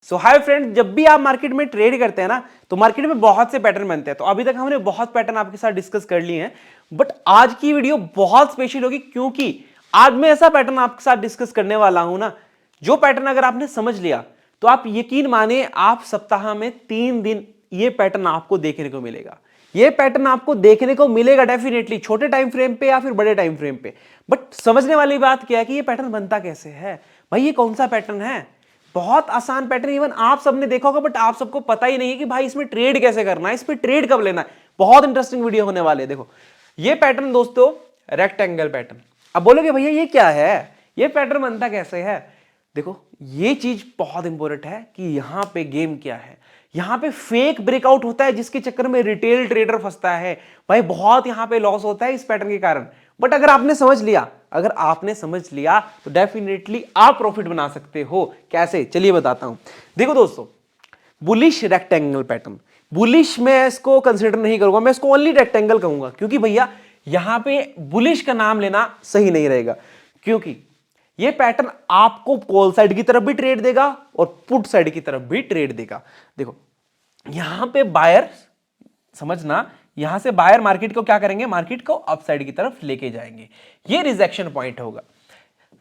सो hi friend, जब भी आप मार्केट में ट्रेड करते हैं ना तो मार्केट में बहुत से पैटर्न बनते हैं। तो अभी तक हमने बहुत पैटर्न आपके साथ डिस्कस कर लिए हैं, बट आज की वीडियो बहुत स्पेशल होगी क्योंकि आज मैं ऐसा पैटर्न आपके साथ डिस्कस करने वाला हूं ना, जो पैटर्न अगर आपने समझ लिया तो आप यकीन माने आप सप्ताह में 3 दिन ये पैटर्न आपको देखने को मिलेगा। ये पैटर्न आपको देखने को मिलेगा डेफिनेटली, छोटे टाइम फ्रेम पे या फिर बड़े टाइम फ्रेम पे। बट समझने वाली बात क्या है कि ये पैटर्न बनता कैसे है भाई, ये कौन सा पैटर्न है। बहुत आसान पैटर्न, इवन आप सबने देखा होगा, बट आप सबको पता ही नहीं है कि भाई इसमें ट्रेड कैसे करना है, इस पे ट्रेड कब लेना है। बहुत इंटरेस्टिंग वीडियो होने वाले है। देखो ये पैटर्न दोस्तों, रेक्टेंगल पैटर्न। अब बोलोगे भैया ये क्या है, ये पैटर्न बनता कैसे है। देखो ये चीज बहुत इंपॉर्टेंट है कि यहां पे गेम क्या है। यहां पे फेक ब्रेकआउट होता है जिसके चक्कर में रिटेल ट्रेडर फंसता है भाई, बहुत यहां पे लॉस होता है इस पैटर्न के कारण। बट अगर आपने समझ लिया तो डेफिनेटली आप प्रॉफिट बना सकते हो। कैसे, चलिए बताता हूं। देखो दोस्तों, बुलिश रेक्टेंगल पैटर्न, बुलिश मैं इसको कंसीडर नहीं करूंगा, मैं इसको ओनली रेक्टेंगल कहूंगा क्योंकि भैया यहां पे बुलिश का नाम लेना सही नहीं रहेगा, क्योंकि ये पैटर्न आपको कॉल साइड की तरफ भी ट्रेड देगा और पुट साइड की तरफ भी ट्रेड देगा। देखो यहां पे बायर, समझना, यहां से बायर मार्केट को क्या करेंगे, मार्केट को अपसाइड की तरफ लेके जाएंगे, ये रिजेक्शन पॉइंट होगा।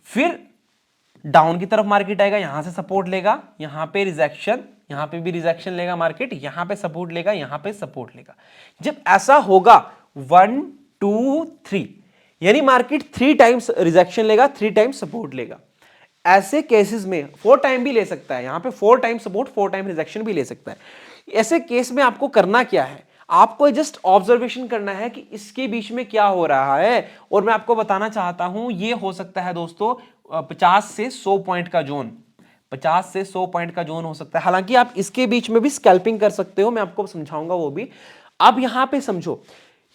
फिर डाउन की तरफ मार्केट आएगा, यहां से सपोर्ट लेगा, यहां पे रिजेक्शन, यहां पे भी रिजेक्शन लेगा मार्केट, यहां पे सपोर्ट लेगा, यहां पे सपोर्ट लेगा। जब ऐसा होगा 1 2 3, यानी मार्केट 3 टाइम्स रिजेक्शन लेगा, 3 टाइम्स सपोर्ट लेगा। ऐसे केसेस में 4 टाइम भी ले सकता है, यहां पे 4 टाइम सपोर्ट 4 टाइम रिजेक्शन भी ले सकता है। ऐसे केस में आपको करना क्या है, आपको जस्ट ऑब्जर्वेशन करना है कि इसके बीच में क्या हो रहा है। और मैं आपको बताना चाहता हूं, ये हो सकता है दोस्तों 50 से 100 पॉइंट का जोन, 50 से 100 पॉइंट का जोन हो सकता है। हालांकि आप इसके बीच में भी स्कैल्पिंग कर सकते हो, मैं आपको समझाऊंगा वो भी। अब यहां पे समझो,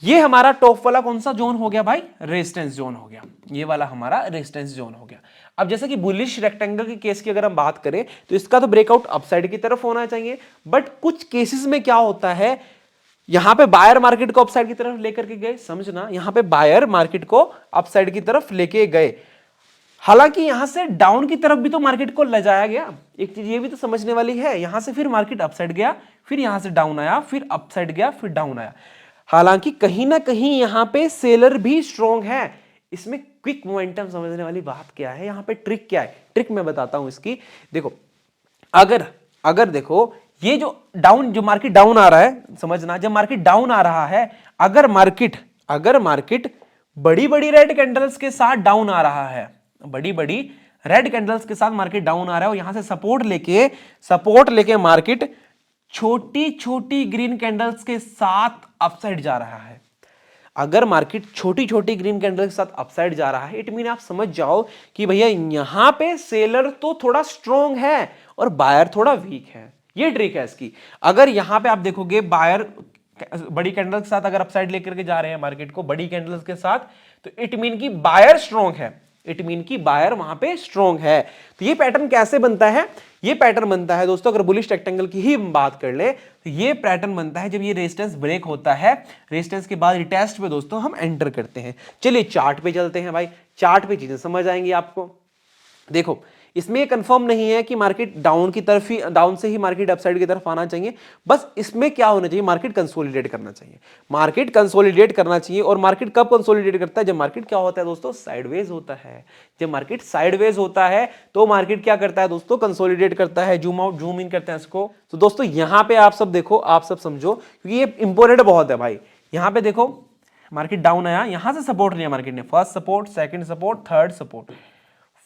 ये हमारा टॉप वाला कौन सा जोन हो गया भाई, रेजिस्टेंस जोन हो गया, ये वाला हमारा रेजिस्टेंस जोन हो गया। अब जैसे कि बुलिश रेक्टेंगल के केस की अगर हम बात करें तो इसका तो ब्रेकआउट अपसाइड की तरफ होना चाहिए, बट कुछ केसेस में क्या होता है, यहां पे बायर मार्केट को अपसाइड की तरफ लेकर के गए, समझना, यहां पे बायर मार्केट को अपसाइड की तरफ लेके गए। हालांकि यहां से डाउन की तरफ भी तो मार्केट को ले जाया गया, एक चीज ये भी तो समझने वाली है। यहां से फिर मार्केट अपसाइड गया, फिर यहां से डाउन आया, फिर अपसाइड गया, फिर डाउन आया। हालांकि कहीं ना कहीं यहां पे सेलर भी स्ट्रॉन्ग है। इसमें क्विक मोमेंटम समझने वाली बात क्या है, यहां पे ट्रिक क्या है, ट्रिक मैं बताता हूं इसकी। देखो अगर देखो ये जो डाउन, जो मार्केट डाउन आ रहा है, समझना, जब मार्केट डाउन आ रहा है, अगर मार्केट बड़ी बड़ी रेड कैंडल्स के साथ डाउन आ रहा है, बड़ी बड़ी रेड कैंडल्स के साथ मार्केट डाउन आ रहा है और यहां से सपोर्ट लेके मार्केट छोटी छोटी ग्रीन कैंडल्स के साथ अपसाइड जा रहा है। अगर मार्केट छोटी छोटी ग्रीन कैंडल के साथ अपसाइड जा रहा है, इट मीन आप समझ जाओ कि भैया यहां पे सेलर तो थोड़ा स्ट्रॉन्ग है और बायर थोड़ा वीक है। ये ट्रिक है इसकी। अगर यहां पे आप देखोगे बायर बड़ी कैंडल के साथ अगर अपसाइड लेकर के जा रहे हैं मार्केट को, बड़ी कैंडल्स के साथ, तो इट मीन की बायर स्ट्रॉन्ग है, इट मीन की बायर वहां पे स्ट्रॉन्ग है। तो ये पैटर्न कैसे बनता है, ये पैटर्न बनता है दोस्तों, अगर बुलिश रेक्टेंगल की ही बात कर ले तो ये पैटर्न बनता है जब ये रेजिस्टेंस ब्रेक होता है, रेजिस्टेंस के बाद रिटेस्ट पे दोस्तों हम एंटर करते हैं। चलिए चार्ट पे चलते हैं भाई, चार्ट पे चीजें समझ आएंगी आपको। देखो इसमें ये कंफर्म नहीं है कि मार्केट डाउन की तरफ ही, डाउन से ही मार्केट अपसाइड की तरफ आना चाहिए। बस इसमें क्या होना चाहिए, मार्केट कंसोलिडेट करना चाहिए, मार्केट कंसोलिडेट करना चाहिए। और मार्केट कब कंसोलिडेट करता है, जब मार्केट क्या होता है दोस्तों, साइडवेज होता है। जब मार्केट साइडवेज होता है तो मार्केट क्या करता है दोस्तों, कंसोलिडेट करता है। जूम आउट जूम इन करते हैं इसको। तो दोस्तों यहां पे आप सब देखो, आप सब समझो, क्योंकि ये इंपॉर्टेंट बहुत है भाई। यहां पे देखो मार्केट डाउन आया, यहां से सपोर्ट लिया मार्केट ने, first support, second support, third support,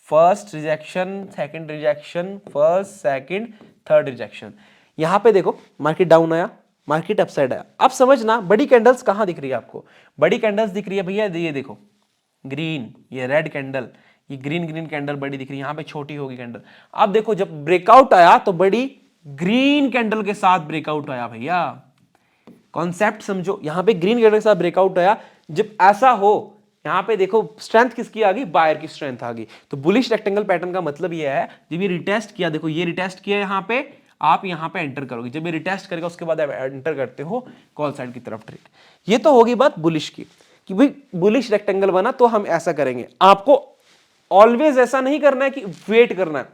first rejection, second rejection, first second third rejection. यहां पे देखो मार्केट डाउन आया, मार्केट अपसाइड आया। अब समझना बड़ी कैंडल्स कहां दिख रही है आपको, बड़ी कैंडल्स दिख रही है भैया, ये देखो ग्रीन, ये रेड कैंडल, ये ग्रीन कैंडल बड़ी दिख रही है, यहां पे छोटी होगी कैंडल। अब देखो जब ब्रेकआउट आया तो बड़ी ग्रीन कैंडल के साथ ब्रेकआउट आया भैया, कॉन्सेप्ट समझो। यहां पे ग्रीन कैंडल के साथ ब्रेकआउट आया, जब ऐसा हो यहां पे देखो स्ट्रेंथ किसकी आ गई, बायर की स्ट्रेंथ आ गई। तो बुलिश रेक्टेंगल पैटर्न का मतलब ये है, जब ये रिटेस्ट किया, देखो ये रिटेस्ट किया यहां पे, आप यहां पे एंटर करोगे, जब ये रिटेस्ट करेगा उसके बाद आप एंटर करते हो कॉल साइड की तरफ ट्रेड। ये तो होगी बात बुलिश की, कि भाई बुलिश रेक्टेंगल बना तो हम ऐसा करेंगे। आपको ऑलवेज ऐसा नहीं करना है कि वेट करना है,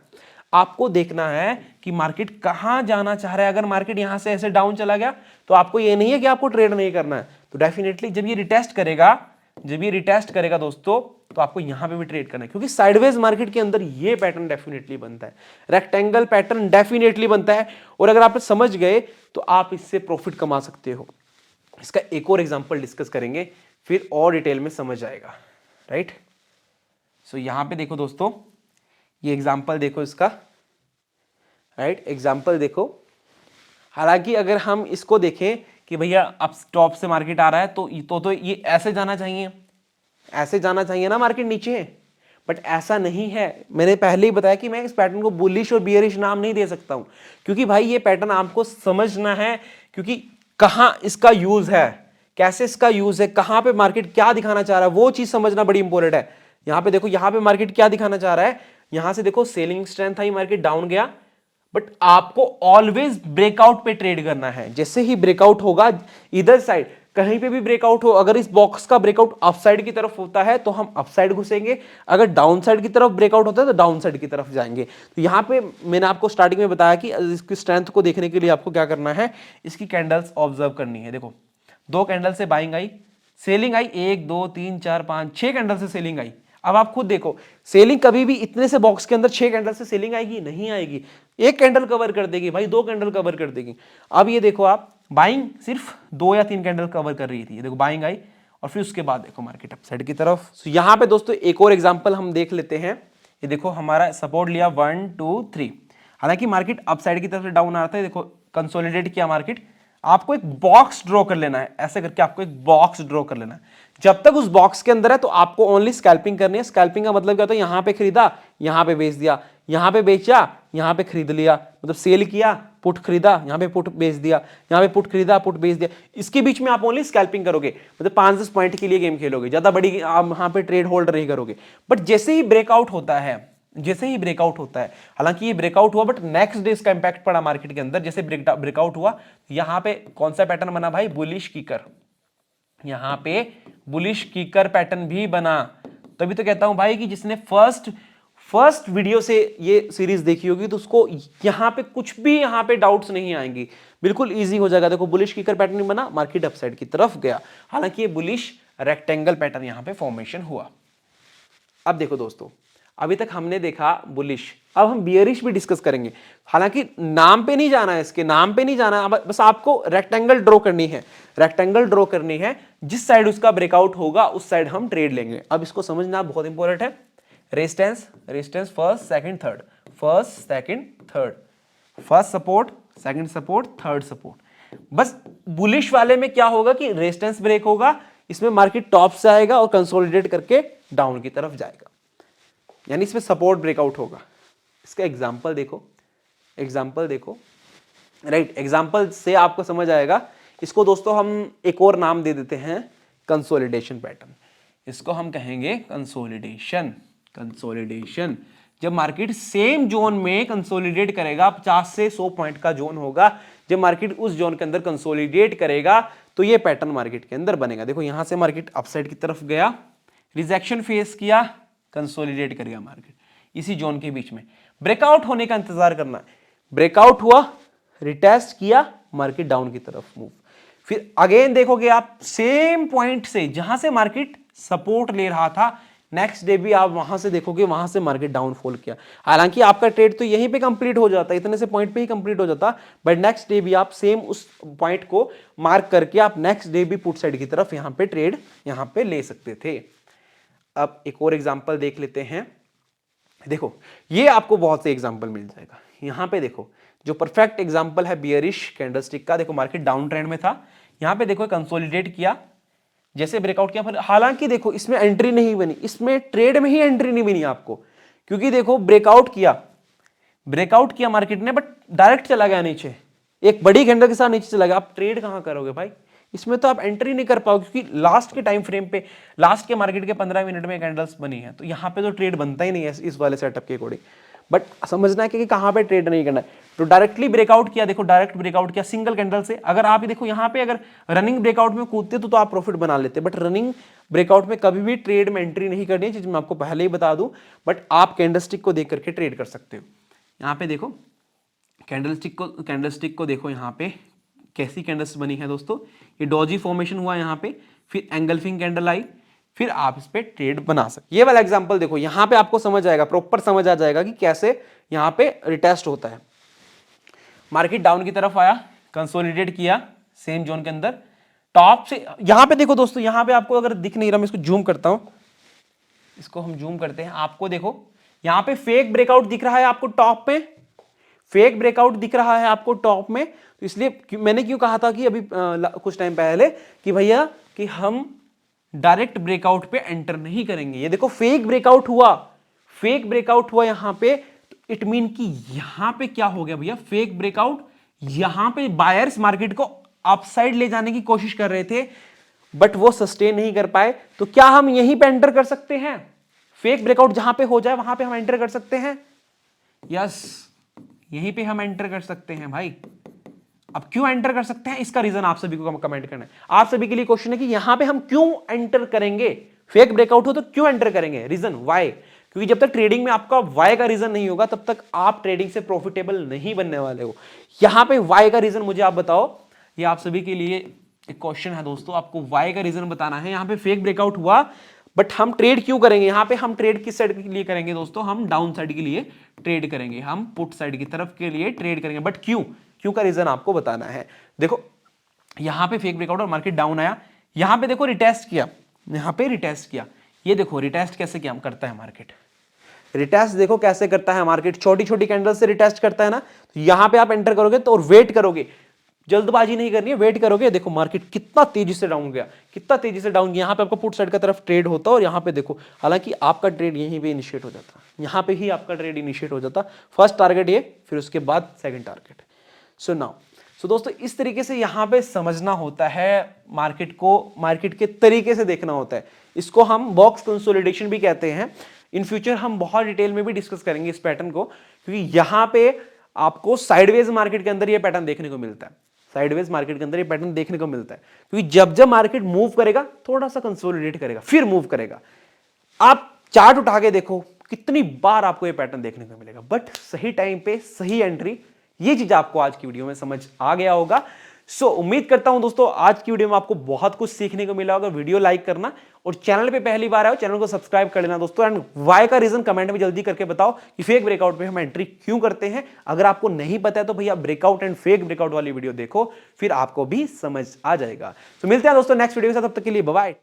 आपको देखना है कि मार्केट कहां जाना चाह रहा है। अगर मार्केट यहां से ऐसे डाउन चला गया तो आपको ये नहीं है कि आपको ट्रेड नहीं करना है, तो डेफिनेटली जब ये रिटेस्ट करेगा दोस्तों, तो आपको यहां पे भी ट्रेड करना है, क्योंकि साइडवेज मार्केट के अंदर ये पैटर्न डेफिनेटली बनता है, रेक्टेंगल पैटर्न डेफिनेटली बनता है। और अगर आप समझ गए तो आप इससे प्रॉफिट कमा सकते हो। इसका एक और एग्जांपल डिस्कस करेंगे, फिर और डिटेल में समझ आएगा, राइट। सो यहां पे देखो दोस्तों, ये एग्जांपल देखो इसका, राइट, एग्जांपल देखो। हालांकि अगर हम इसको देखें कि भैया अब टॉप से मार्केट आ रहा है तो ये ऐसे जाना चाहिए, ऐसे जाना चाहिए ना मार्केट नीचे, बट ऐसा नहीं है। मैंने पहले ही बताया कि मैं इस पैटर्न को बुलिश और बियरिश नाम नहीं दे सकता हूं, क्योंकि भाई ये पैटर्न आपको समझना है, क्योंकि कहां इसका यूज है, कैसे इसका यूज है, कहां पे मार्केट क्या दिखाना चाह रहा है, वो चीज समझना बड़ी इंपॉर्टेंट है। यहां पे देखो, यहां पे मार्केट क्या दिखाना चाह रहा है, यहां से देखो सेलिंग स्ट्रेंथ आई, मार्केट डाउन गया, बट आपको ऑलवेज ब्रेकआउट पे ट्रेड करना है। जैसे ही ब्रेकआउट होगा इधर साइड, कहीं पे भी ब्रेकआउट हो, अगर इस बॉक्स का ब्रेकआउट अप साइड की तरफ होता है तो हम अप साइड घुसेंगे, अगर डाउन साइड की तरफ ब्रेकआउट होता है तो डाउन साइड की तरफ जाएंगे। तो यहां पे मैंने आपको स्टार्टिंग में बताया कि इसकी स्ट्रेंथ को देखने के लिए आपको क्या करना है, इसकी कैंडल्स ऑब्जर्व करनी है। देखो 2 कैंडल से buying I, selling I, 1 2 3 4 5 6 candle से सेलिंग आई। अब आप खुद देखो, सेलिंग कभी भी इतने से बॉक्स के अंदर 6 कैंडल से सेलिंग आएगी? नहीं आएगी। 1 कैंडल कवर कर देगी भाई, 2 कैंडल कवर कर देगी। अब ये देखो आप, बाइंग सिर्फ 2 या 3 कैंडल कवर कर रही थी, ये देखो बाइंग आई और फिर उसके बाद देखो मार्केट अप साइड की तरफ। तो यहां पे दोस्तों एक और एग्जांपल हम देख लेते हैं। ये देखो हमारा सपोर्ट लिया 1 2 3, हालांकि मार्केट अप साइड की तरफ डाउन आ रहा था, देखो कंसोलिडेट किया मार्केट। आपको एक बॉक्स ड्रॉ कर लेना है, ऐसे करके आपको एक बॉक्स ड्रॉ कर लेना है। जब तक उस बॉक्स के अंदर है तो आपको ओनली स्कैल्पिंग करनी है। स्कैल्पिंग का मतलब क्या होता है, यहां पे खरीदा, यहां पे बेच दिया, यहां पे बेचा, यहां पे खरीद लिया, मतलब सेल किया, पुट खरीदा, यहां पे पुट बेच दिया, यहां पे पुट खरीदा, पुट बेच दिया। इसके बीच में आप ओनली स्कैल्पिंग करोगे, मतलब 5-10 पॉइंट के लिए गेम खेलोगे, ज्यादा बड़ी आप वहां पे ट्रेड होल्ड नहीं करोगे। बट जैसे ही ब्रेकआउट होता है, हालांकि ये ब्रेकआउट हुआ बट नेक्स्ट डे इसका इंपैक्ट पड़ा मार्केट के अंदर। जैसे ब्रेकआउट हुआ, यहां पे कौन सा पैटर्न बना भाई, बुलिश कीकर, यहां पे बुलिश कीकर पैटर्न भी बना। तभी तो कहता हूं भाई कि जिसने फर्स्ट वीडियो से ये सीरीज देखी होगी तो उसको यहां पे कुछ भी यहां पे डाउट्स नहीं आएंगी, बिल्कुल इजी हो जाएगा। देखो बुलिश कीकर पैटर्न बना, मार्केट अपसाइड की तरफ गया, हालांकि ये बुलिश रेक्टेंगल पैटर्न यहां पे फॉर्मेशन हुआ। अब देखो दोस्तों, अभी तक हमने देखा बुलिश, अब हम बियरिश भी डिस्कस करेंगे। हालांकि नाम पे नहीं जाना है, इसके नाम पे नहीं जाना है, बस आपको रेक्टेंगल ड्रॉ करनी है, रेक्टेंगल ड्रॉ करनी है। जिस साइड उसका ब्रेकआउट होगा उस साइड हम ट्रेड लेंगे। अब इसको समझना बहुत इंपॉर्टेंट है। Resistance first second third, first second third, first support, second support, third support. बस बुलिश वाले में क्या होगा कि रेजिस्टेंस ब्रेक होगा, इसमें मार्केट टॉप से आएगा और कंसोलिडेट करके डाउन की तरफ जाएगा, यानी इसमें सपोर्ट ब्रेकआउट होगा। इसका एग्जांपल देखो, राइट, एग्जांपल से आपको समझ आएगा। इसको दोस्तों हम एक और नाम दे देते हैं, कंसोलिडेशन पैटर्न। इसको हम कहेंगे कंसोलिडेशन। जब मार्केट सेम जोन में कंसोलिडेट करेगा, 50 से 100 पॉइंट का जोन होगा, जब मार्केट उस जोन के अंदर कंसोलिडेट करेगा तो ये पैटर्न मार्केट के अंदर बनेगा। देखो यहां से मार्केट अपसाइड की तरफ गया, रिजेक्शन फेस किया, कंसोलिडेट करेगा मार्केट इसी जोन के बीच में। ब्रेकआउट होने का इंतजार करना है, ब्रेकआउट हुआ, रिटेस्ट किया, मार्केट डाउन की तरफ मूव। फिर अगेन देखोगे आप सेम पॉइंट से जहां से मार्केट सपोर्ट ले रहा था, नेक्स्ट डे भी आप वहां से देखोगे, वहां से मार्केट डाउनफॉल किया। हालांकि आपका ट्रेड तो यहीं पे कंप्लीट हो जाता, इतने से पॉइंट पे ही कंप्लीट हो जाता, बट नेक्स्ट डे भी आप सेम उस पॉइंट को मार्क करके आप नेक्स्ट डे भी पुट साइड की तरफ यहां पे ट्रेड यहां पे ले सकते थे। अब एक और एग्जांपल देख लेते हैं। देखो ये आपको बहुत से एग्जांपल मिल जाएगा। यहां पे देखो जो परफेक्ट एग्जांपल है बियरिश कैंडलस्टिक का। देखो मार्केट डाउन ट्रेंड में था, यहां पे देखो कंसोलिडेट किया, जैसे ब्रेकआउट किया, फिर हालांकि देखो इसमें एंट्री नहीं बनी, इसमें ट्रेड में ही एंट्री नहीं बनी आपको, क्योंकि देखो ब्रेकआउट किया मार्केट ने, बट डायरेक्ट चला गया नीचे, एक बड़ी कैंडल के साथ नीचे चला गया। आप ट्रेड कहां करोगे भाई, इसमें तो आप एंट्री नहीं कर पाओगे, क्योंकि लास्ट के टाइम फ्रेम पे, लास्ट के मार्केट के 15 मिनट में कैंडल्स बनी है, तो यहां पे तो ट्रेड बनता ही नहीं है इस वाले सेटअप के अकॉर्डिंग। बट समझना है कि कहां पे ट्रेड नहीं करना है। तो डायरेक्टली ब्रेकआउट किया, देखो डायरेक्ट ब्रेकआउट किया सिंगल कैंडल से। अगर आप देखो यहां पे अगर रनिंग ब्रेकआउट में कूदते तो आप प्रॉफिट बना लेते, बट रनिंग ब्रेकआउट में कभी भी ट्रेड में एंट्री नहीं करनी है, चीज मैं आपको पहले ही बता दूं। बट आप कैंडलस्टिक को देख करके ट्रेड कर सकते हो। यहाँ पे देखो कैंडलस्टिक को देखो, यहाँ पे कैसी कैंडल्स बनी है दोस्तों, ये डॉजी फॉर्मेशन हुआ यहाँ पे, फिर एंगल्फिंग कैंडल आई, फिर आप इस पे ट्रेड बना सकते। ये वाला एग्जांपल देखो, यहाँ पे आपको समझ आएगा, प्रॉपर समझ आ जाएगा कि कैसे यहाँ पे रिटेस्ट होता है। मार्केट डाउन की तरफ आया, कंसोलिडेट किया सेम जोन के अंदर, टॉप से यहां पे देखो दोस्तों, यहां पे आपको अगर दिख नहीं रहा, मैं इसको जूम करता हूं, इसको हम जूम करते हैं, आपको देखो यहां पे फेक ब्रेकआउट दिख रहा है आपको टॉप पे, फेक ब्रेकआउट दिख रहा है आपको टॉप में। तो इसलिए मैंने क्यों कहा था कि अभी कुछ टाइम पहले कि भैया कि हम डायरेक्ट ब्रेकआउट पे एंटर नहीं करेंगे। ये देखो फेक ब्रेकआउट हुआ, फेक ब्रेकआउट हुआ यहां पे, इट मीन कि यहां पे क्या हो गया भैया, फेक ब्रेकआउट, यहां पे बायर्स मार्केट को अपसाइड ले जाने की कोशिश कर रहे थे, बट वो सस्टेन नहीं कर पाए। तो क्या हम यहीं पे एंटर कर सकते हैं? फेक ब्रेकआउट जहां पे हो जाए वहां पे हम एंटर कर सकते हैं? यस, यहीं पे हम एंटर कर सकते हैं भाई। अब क्यों एंटर कर सकते हैं, इसका रीजन आप सभी को कमेंट करना है। आप सभी के लिए क्वेश्चन है कि यहां पे हम क्यों एंटर करेंगे, फेक ब्रेकआउट हो तो क्यों एंटर करेंगे, रीजन वाई। क्योंकि जब तक ट्रेडिंग में आपका वाई का रीजन नहीं होगा तब तक आप ट्रेडिंग से प्रॉफिटेबल नहीं बनने वाले हो। यहां पे वाई का रीजन मुझे आप बताओ, ये आप सभी के लिए एक क्वेश्चन है दोस्तों, आपको वाई का रीजन बताना है। यहां पे फेक ब्रेकआउट हुआ, बट हम ट्रेड क्यों करेंगे, यहां पे हम ट्रेड किस साइड के लिए करेंगे दोस्तों, हम डाउन साइड के लिए ट्रेड करेंगे, हम पुट साइड की तरफ के लिए ट्रेड करेंगे। बट क्यों, क्यों का रीजन आपको बताना है। देखो यहां पे फेक ब्रेकआउट और मार्केट डाउन आया, यहां पे देखो रिटेस्ट किया, यहां पे रिटेस्ट किया, ये देखो रिटेस्ट कैसे क्या करता है मार्केट, रिटेस्ट देखो कैसे करता है मार्केट, छोटी छोटी कैंडल से रिटेस्ट करता है ना। तो यहां पे आप एंटर करोगे तो और वेट करोगे, जल्दबाजी नहीं करनी है, वेट करोगे। देखो मार्केट कितना तेजी से डाउन गया, कितना तेजी से डाउन गया, यहां पे आपको पुट साइड का तरफ ट्रेड होता और यहां पे देखो, हालांकि आपका ट्रेड यहीं पे इनिशिएट हो जाता, यहां पे ही आपका ट्रेड इनिशिएट हो जाता, फर्स्ट टारगेट ये, फिर उसके बाद सेकंड टारगेट। सो नाउ दोस्तों इस तरीके से यहां पे समझना होता है मार्केट को, मार्केट के तरीके से देखना होता है। इसको हम बॉक्स कंसोलिडेशन भी कहते हैं। इन फ्यूचर हम बहुत डिटेल में भी डिस्कस करेंगे इस पैटर्न को, क्योंकि यहां पे आपको साइडवेज मार्केट के अंदर ये पैटर्न देखने को मिलता है, साइडवेज मार्केट के अंदर ये पैटर्न देखने को मिलता है, क्योंकि जब जब मार्केट मूव करेगा थोड़ा सा कंसोलिडेट करेगा फिर मूव करेगा। आप चार्ट उठा के देखो कितनी बार आपको ये पैटर्न देखने को मिलेगा, बट सही टाइम पे सही एंट्री, ये चीज आपको आज की वीडियो में समझ आ गया होगा। सो उम्मीद करता हूं दोस्तों आज की वीडियो में आपको बहुत कुछ सीखने को मिला होगा। वीडियो लाइक करना और चैनल पे पहली बार आए हो चैनल को सब्सक्राइब कर लेना दोस्तों, एंड वाई का रीजन कमेंट में जल्दी करके बताओ कि फेक ब्रेकआउट पे हम एंट्री क्यों करते हैं। अगर आपको नहीं पता है तो भैया ब्रेकआउट एंड फेक ब्रेकआउट वाली वीडियो देखो, फिर आपको भी समझ आ जाएगा। तो मिलते हैं दोस्तों नेक्स्ट वीडियो के साथ, तब तक के लिए बाय बाय।